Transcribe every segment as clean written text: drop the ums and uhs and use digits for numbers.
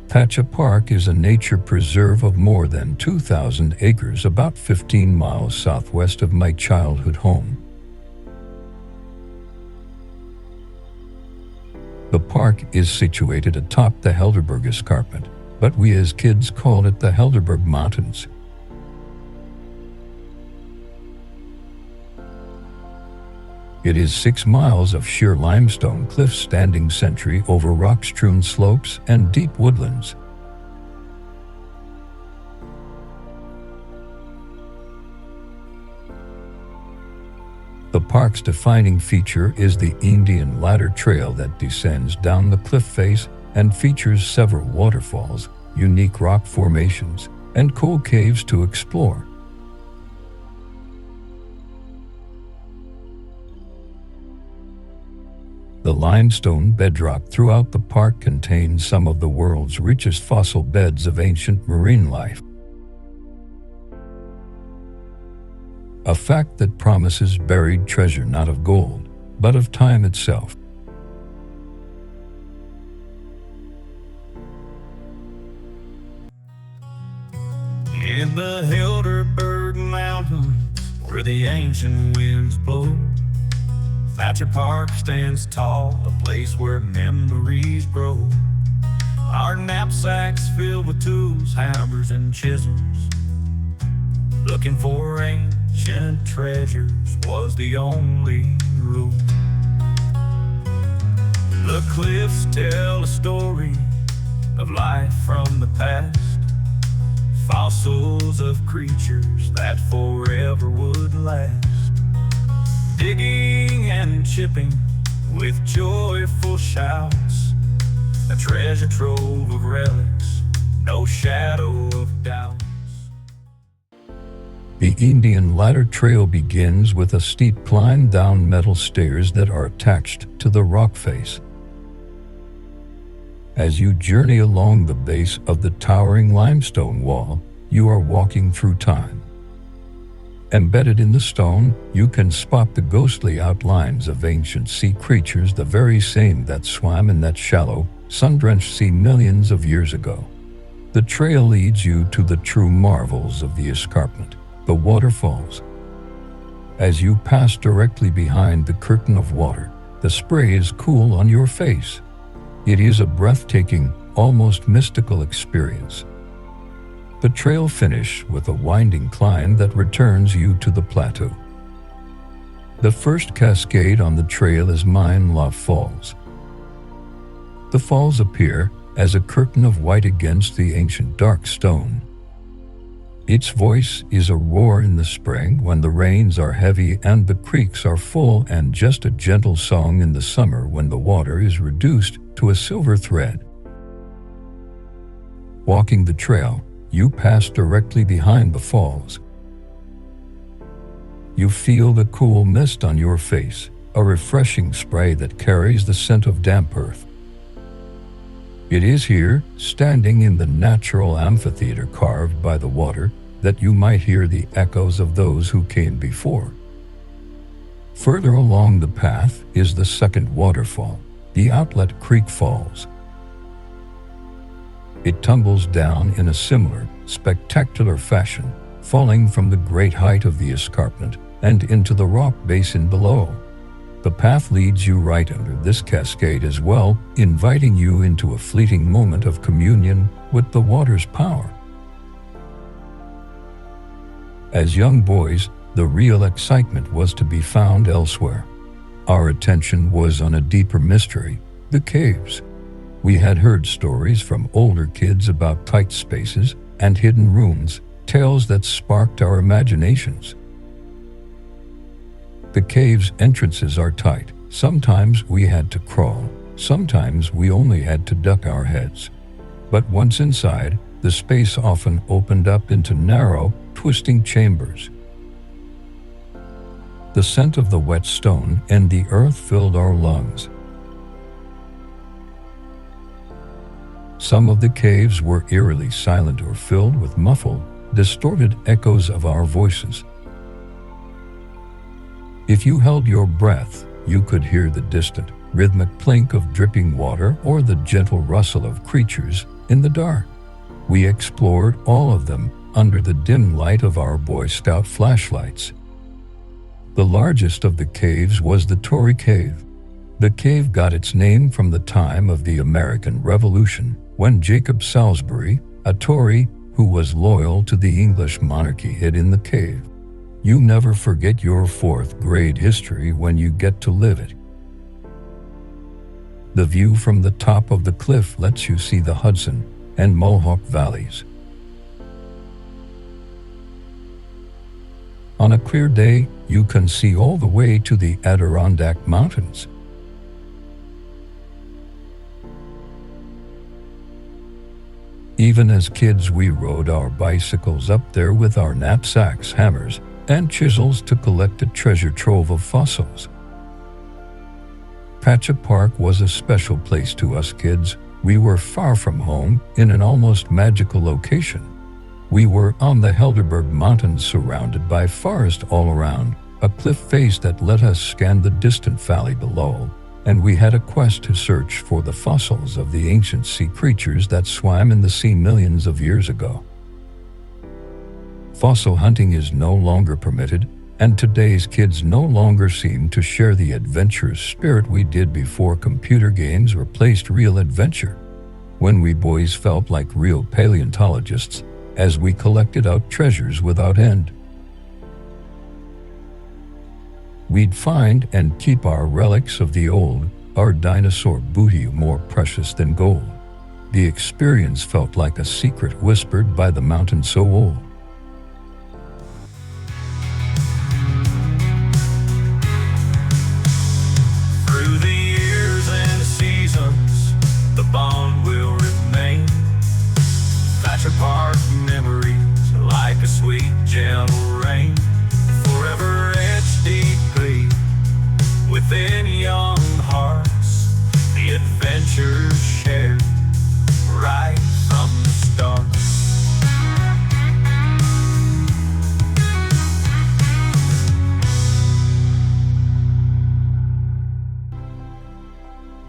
Thacher Park is a nature preserve of more than 2,000 acres about 15 miles southwest of my childhood home. The park is situated atop the Helderberg Escarpment, but we as kids called it the Helderberg Mountains. It is 6 miles of sheer limestone cliffs standing sentry over rock-strewn slopes and deep woodlands. The park's defining feature is the Indian Ladder Trail that descends down the cliff face and features several waterfalls, unique rock formations, and cool caves to explore. The limestone bedrock throughout the park contains some of the world's richest fossil beds of ancient marine life. A fact that promises buried treasure not of gold, but of time itself. In the Helderberg Mountains, where the ancient winds blow, Thacher Park stands tall, a place where memories grow. Our knapsacks filled with tools, hammers and chisels. Looking for ancient treasures was the only rule. The cliffs tell a story of life from the past, fossils of creatures that forever would last. Digging and chipping with joyful shouts, a treasure trove of relics, no shadow of doubt. The Indian Ladder Trail begins with a steep climb down metal stairs that are attached to the rock face. As you journey along the base of the towering limestone wall, you are walking through time. Embedded in the stone, you can spot the ghostly outlines of ancient sea creatures, the very same that swam in that shallow, sun-drenched sea millions of years ago. The trail leads you to the true marvels of the escarpment, the waterfalls. As you pass directly behind the curtain of water, the spray is cool on your face. It is a breathtaking, almost mystical experience. The trail finishes with a winding climb that returns you to the plateau. The first cascade on the trail is Mine La Falls. The falls appear as a curtain of white against the ancient dark stone. Its voice is a roar in the spring when the rains are heavy and the creeks are full, and just a gentle song in the summer when the water is reduced to a silver thread. Walking the trail, you pass directly behind the falls. You feel the cool mist on your face, a refreshing spray that carries the scent of damp earth. It is here, standing in the natural amphitheater carved by the water, that you might hear the echoes of those who came before. Further along the path is the second waterfall, the Outlet Creek Falls. It tumbles down in a similar, spectacular fashion, falling from the great height of the escarpment and into the rock basin below. The path leads you right under this cascade as well, inviting you into a fleeting moment of communion with the water's power. As young boys, the real excitement was to be found elsewhere. Our attention was on a deeper mystery, the caves. We had heard stories from older kids about tight spaces and hidden rooms, tales that sparked our imaginations. The cave's entrances are tight. Sometimes we had to crawl, sometimes we only had to duck our heads. But once inside, the space often opened up into narrow, twisting chambers. The scent of the wet stone and the earth filled our lungs. Some of the caves were eerily silent or filled with muffled, distorted echoes of our voices. If you held your breath, you could hear the distant, rhythmic plink of dripping water or the gentle rustle of creatures in the dark. We explored all of them under the dim light of our Boy Scout flashlights. The largest of the caves was the Tory Cave. The cave got its name from the time of the American Revolution, when Jacob Salisbury, a Tory who was loyal to the English monarchy, hid in the cave. You never forget your fourth grade history when you get to live it. The view from the top of the cliff lets you see the Hudson and Mohawk valleys. On a clear day, you can see all the way to the Adirondack Mountains. Even as kids, we rode our bicycles up there with our knapsacks, hammers, and chisels to collect a treasure trove of fossils. Thacher Park was a special place to us kids. We were far from home, in an almost magical location. We were on the Helderberg Mountains, surrounded by forest all around, a cliff face that let us scan the distant valley below, and we had a quest to search for the fossils of the ancient sea creatures that swam in the sea millions of years ago. Fossil hunting is no longer permitted, and today's kids no longer seem to share the adventurous spirit we did before computer games replaced real adventure. When we boys felt like real paleontologists, as we collected out treasures without end. We'd find and keep our relics of the old, our dinosaur booty more precious than gold. The experience felt like a secret whispered by the mountain so old. Through the years and seasons, the bond will remain. Thacher Park memories like a sweet, gentle rain, forever etched deeply within young hearts. The adventures shared right from the start.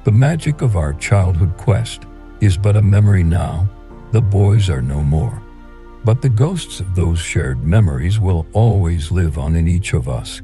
The magic of our childhood quest is but a memory now. The boys are no more, but the ghosts of those shared memories will always live on in each of us.